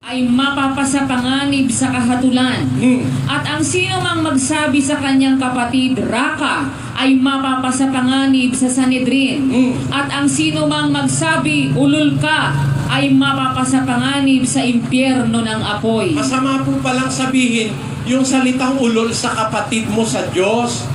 ay mapapasapanganib sa kahatulan. At ang sino mang magsabi sa kanyang kapatid, Raka, ay mapapasapanganib sa Sanhedrin. At ang sino mang magsabi, ulol ka, ay mapapasapanganib sa impyerno ng apoy. Masama po palang sabihin yung salitang ulol sa kapatid mo sa Diyos.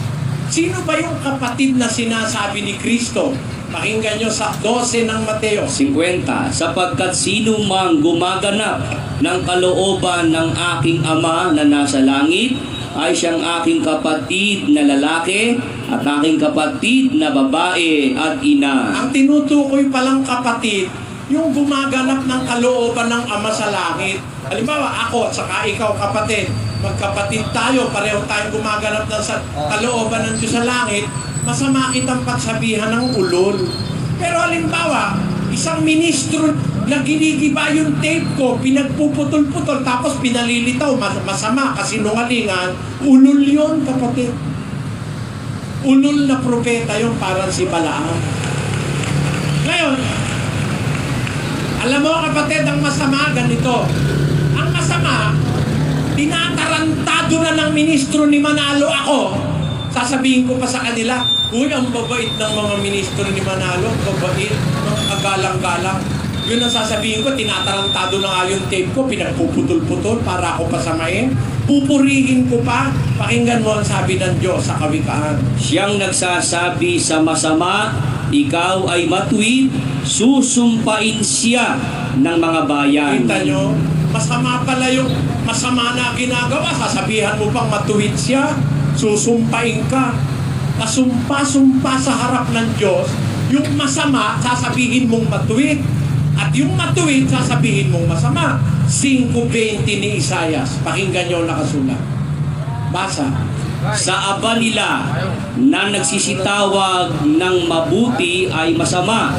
Sino ba yung kapatid na sinasabi ni Kristo? Pakinggan nyo sa 12 ng Mateo. 50. Sapagkat sino mang gumaganap ng kalooban ng aking Ama na nasa langit, ay siyang aking kapatid na lalaki at aking kapatid na babae at ina. Ang tinutukoy palang kapatid, yung gumaganap ng kalooban ng Ama sa langit. Halimbawa, ako at saka ikaw kapatid, magkapatid tayo, pareho tayong gumaganap ng kalooban ng Diyos sa langit, masama kitang pagsabihan ng ulol. Pero halimbawa, isang ministro na ginigiba yung tape ko, pinagpuputol-putol, tapos pinalilitaw, masama, kasinungalingan, ulol yun, kapatid. Ulol na propeta yung parang si Balaam. Ngayon, alam mo kapatid, ang masama, ganito. Ang masama, tinatarantado na ng ministro ni Manalo ako. Sasabihin ko pa sa kanila, uy, ang babait ng mga ministro ni Manalo, ang babait, mga kagalang-galang. Yun ang sasabihin ko, tinatarantado na nga yung tape ko, pinagpuputol-putol para ako pasamain. Pupurihin ko pa, pakinggan mo ang sabi ng Diyos sa Kawikaan. Siyang nagsasabi sa masama, ikaw ay matuwid, susumpain siya ng mga bayan. Kita nyo, masama pala yung masama na ginagawa. Sasabihan mo pang matuwid siya, susumpain ka. Kasumpa-sumpa sa harap ng Diyos, yung masama, sasabihin mong matuwid. At yung matuwid, sasabihin mong masama. 5:20 ni Isaias. Pakinggan nyo nakasulat. Basa. Sa aba nila na nagsisitawag ng mabuti ay masama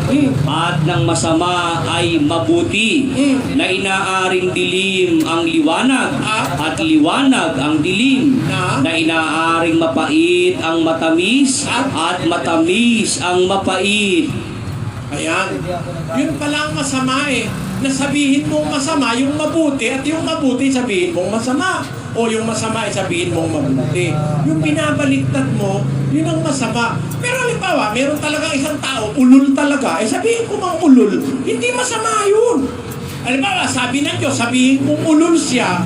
at ng masama ay mabuti, na inaaring dilim ang liwanag at liwanag ang dilim, na inaaring mapait ang matamis at matamis ang mapait. Ayan. Yun pala ang masama eh. Nasabihin mong masama yung mabuti at yung mabuti sabihin mong masama. O yung masama ay sabihin mong mabuti. Yung binabaliktad mo, yun ang masama. Pero halimbawa, meron talaga isang tao, ulol talaga. Eh sabihin ko mang ulol, hindi masama yun. Halimbawa, sabi ng Diyos, sabihin mong ulol siya.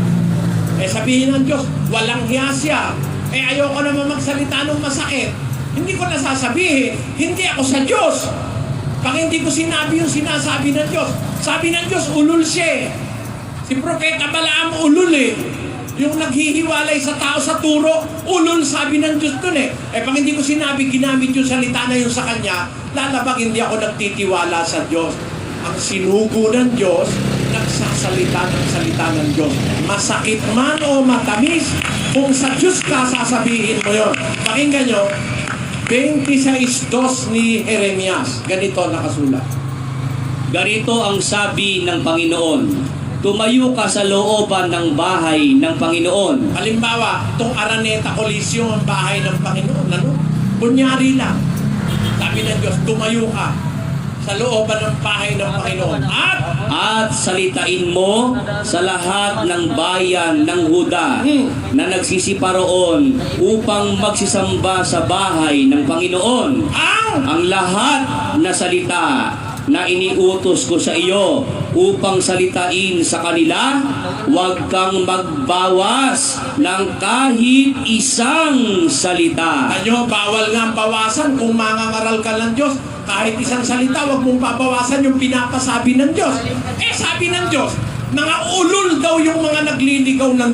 Eh sabihin ng Diyos, walang hiya siya. Eh ayoko naman magsalita ng masakit. Hindi ko nasasabihin, hindi ako sa Diyos. Pag hindi ko sinabi yung sinasabi ng Diyos, sabi ng Diyos, ulol siya eh. Si Propeta Balaam ulol eh. Yung naghihiwalay sa tao sa turo, ulol sabi ng Diyos dun eh. Eh pag hindi ko sinabi, ginamit yung salita na yun sa kanya, lalabag hindi ako nagtitiwala sa Diyos. Ang sinugo ng Diyos, nagsasalita ng salita ng Diyos. Masakit man o matamis, kung sa Diyos ka, sasabihin mo yun. Pakinggan nyo, 26:2 ni Jeremias. Ganito nakasulat. Ganito ang sabi ng Panginoon, tumayo ka sa looban ng bahay ng Panginoon. Halimbawa, itong Araneta Coliseum, ang bahay ng Panginoon. Ano? Bunyari lang. Sabi ng Diyos, tumayo ka sa looban ng bahay ng Panginoon. At salitain mo sa lahat ng bayan ng Huda na nagsisiparoon upang magsisamba sa bahay ng Panginoon. Ang lahat na salita na iniutos ko sa iyo upang salitain sa kanila, huwag kang magbawas ng kahit isang salita. Ano, bawal nga ang bawasan kung mangangaral ka ng Diyos. Kahit isang salita, huwag mong pabawasan yung pinapasabi ng Diyos. Eh, sabi ng Diyos, mga ulol daw yung mga nagliligaw ng